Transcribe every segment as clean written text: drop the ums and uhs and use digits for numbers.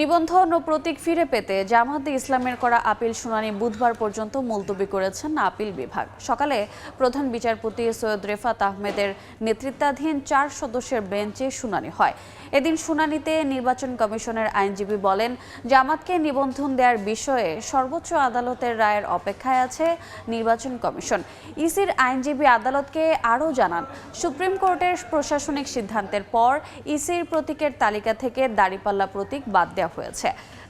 নিবন্ধন ও প্রতীক ফিরে পেতে জামায়াতে ইসলামের করা আপিল শুনানি বুধবার পর্যন্ত মুলতবি করেছেন আপিল বিভাগ। সকালে প্রধান বিচারপতি সৈয়দ রেফাত আহমেদের নেতৃত্বাধীন 4 সদস্যের বেঞ্চে শুনানি হয়। এদিন শুনানিতে নির্বাচন কমিশনের আইনজীবী বলেন, জামাতকে নিবন্ধন দেওয়ার বিষয়ে সর্বোচ্চ আদালতের রায়ের অপেক্ষায় আছে নির্বাচন কমিশন। ইসির আইনজীবী আদালতকে আরও জানান, সুপ্রিম কোর্টের প্রশাসনিক সিদ্ধান্তের পর ইসির প্রতীকের তালিকা থেকে দাঁড়িপাল্লা প্রতীক বাদ দেওয়া হয়েছে।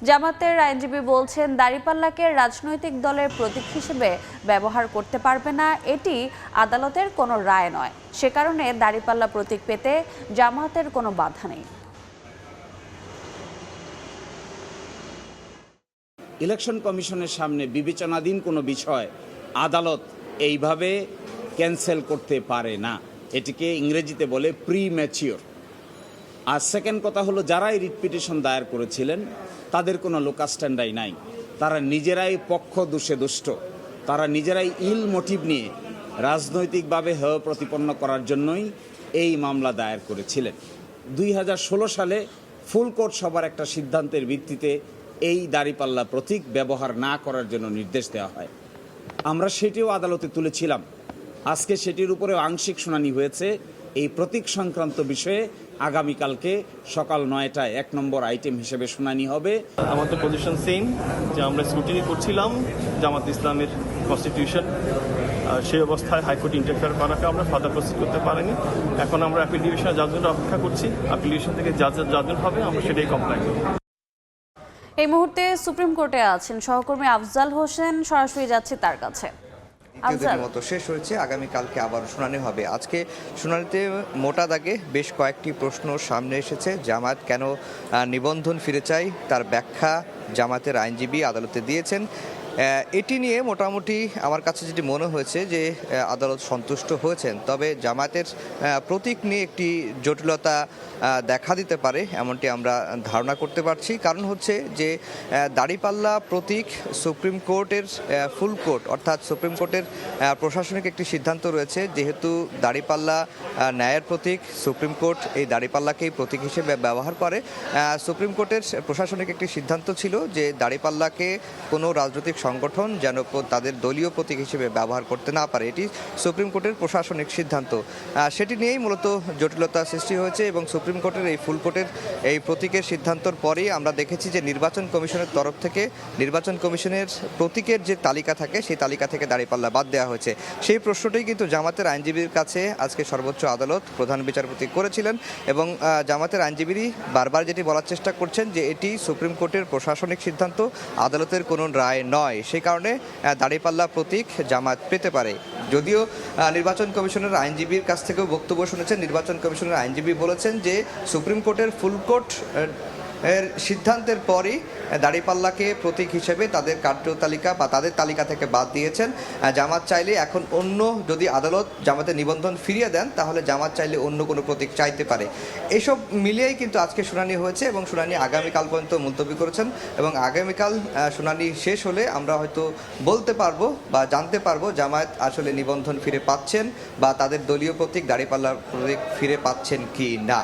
জামাতের আইনজীবী বলছেন, দাঁড়িপাল্লাকে রাজনৈতিক দলের প্রতীক হিসেবে ব্যবহার করতে পারবে না, এটি আদালতের কোনো রায় নয়। সে কারণে দাঁড়িপাল্লা প্রতীক পেতে জামাতের কোনো বাধা নেই। ইলেকশন কমিশনের সামনে বিবেচনাধীন কোনো বিষয় আদালত এইভাবে ক্যান্সেল করতে পারে না। এটিকে ইংরেজিতে বলে প্রিম্যাচিওর। আর সেকেন্ড কথা হলো, যারা এই রিট পিটিশন দায়ের করেছিলেন তাদের কোনো লোকাস স্ট্যান্ডাই নাই। তারা নিজেরাই পক্ষ দোষে দুষ্ট, তারা নিজেরাই ইল মোটিভ নিয়ে রাজনৈতিকভাবে হেয় প্রতিপন্ন করার জন্যই এই মামলা দায়ের করেছিলেন। 2016 সালে ফুল কোর্ট সভার একটা সিদ্ধান্তের ভিত্তিতে এই দাঁড়িপাল্লা প্রতীক ব্যবহার না করার জন্য নির্দেশ দেওয়া হয়। আমরা সেটিও আদালতে তুলেছিলাম। আজকে সেটির উপরেও আংশিক শুনানি হয়েছে। এই প্রতীক সংক্রান্ত বিষয়ে আগামীকালকে সকাল 9টায় 1 নম্বর আইটেম হিসেবে শুনানি হবে। আমাদের পজিশন সেম, যে আমরা স্ক্রুটিনি করছিলাম জামাত ইসলামের কনস্টিটিউশন, সেই অবস্থায় হাইকোর্ট ইন্টারফেয়ার করাকে আমরা ফার্দার প্রসিড করতে পারিনি। এখন আমরা অ্যাপিল ডিভিশনের জাজমেন্ট অপেক্ষা করছি। অ্যাপিল ডিভিশন থেকে জাজমেন্ট হবে, আমরা সেটাই কমপ্লাই করব। এই মুহূর্তে সুপ্রিম কোর্টে আছেন সহকর্মী আফজাল হোসেন, সরাসরি যাচ্ছি তার কাছে। মতো শেষ হয়েছে, আগামীকালকে আবার শুনানি হবে। আজকে শুনানিতে মোটা দাগে বেশ কয়েকটি প্রশ্ন সামনে এসেছে। জামাত কেন নিবন্ধন ফিরে চায় তার ব্যাখ্যা জামাতের আইনজীবী আদালতে দিয়েছেন। এটি নিয়ে মোটামুটি আমার কাছে যেটি মনে হয়েছে যে আদালত সন্তুষ্ট হয়েছেন। তবে জামাতের প্রতীক নিয়ে একটি জটিলতা দেখা দিতে পারে এমনটি আমরা ধারণা করতে পারছি। কারণ হচ্ছে যে দাঁড়িপাল্লা প্রতীক সুপ্রিম কোর্টের ফুল কোর্ট, অর্থাৎ সুপ্রিম কোর্টের প্রশাসনিক একটি সিদ্ধান্ত রয়েছে। যেহেতু দাঁড়িপাল্লা ন্যায়ের প্রতীক, সুপ্রিম কোর্ট এই দাঁড়িপাল্লাকেই প্রতীক হিসেবে ব্যবহার করে। সুপ্রিম কোর্টের প্রশাসনিক একটি সিদ্ধান্ত ছিল যে দাঁড়িপাল্লাকে কোনো রাজনৈতিক সংগঠন যেন তাদের দলীয় প্রতীক হিসেবে ব্যবহার করতে না পারে। এটি সুপ্রিম কোর্টের প্রশাসনিক সিদ্ধান্ত। সেটি নিয়েই মূলত জটিলতা সৃষ্টি হয়েছে এবং সুপ্রিম কোর্টের এই ফুল কোর্টের এই প্রতীকের সিদ্ধান্তর পরেই আমরা দেখেছি যে নির্বাচন কমিশনের তরফ থেকে নির্বাচন কমিশনের প্রতীকের যে তালিকা থাকে সেই তালিকা থেকে দাঁড়িপাল্লা বাদ দেওয়া হয়েছে। সেই প্রশ্নটাই কিন্তু জামাতের আইনজীবীর কাছে আজকে সর্বোচ্চ আদালত প্রধান বিচারপতি করেছিলেন এবং জামাতের আইনজীবী বারবার যেটি বলার চেষ্টা করছেন যে এটি সুপ্রিম কোর্টের প্রশাসনিক সিদ্ধান্ত, আদালতের কোনো রায় নয়। সেই কারণে দাঁড়িপাল্লা প্রতীক জামাত পেতে পারে। যদিও নির্বাচন কমিশনের আইনজীবীর কাছ থেকেও বক্তব্য শুনেছেন। নির্বাচন কমিশনের আইনজীবী বলেছেন যে সুপ্রিম কোর্টের ফুল কোর্ট এর সিদ্ধান্তের পরই দাঁড়িপাল্লাকে প্রতীক হিসেবে তাদের কার্যতালিকা বা তাদের তালিকা থেকে বাদ দিয়েছেন। জামাত চাইলে এখন অন্য, যদি আদালত জামাতের নিবন্ধন ফিরিয়ে দেন তাহলে জামাত চাইলে অন্য কোনো প্রতীক চাইতে পারে। এসব মিলিয়েই কিন্তু আজকে শুনানি হয়েছে এবং শুনানি আগামীকাল পর্যন্ত মুলতবি করেছেন এবং আগামীকাল শুনানি শেষ হলে আমরা হয়তো বলতে পারবো বা জানতে পারবো জামায়াত আসলে নিবন্ধন ফিরে পাচ্ছেন বা তাদের দলীয় প্রতীক দাঁড়িপাল্লার প্রতীক ফিরে পাচ্ছেন কি না।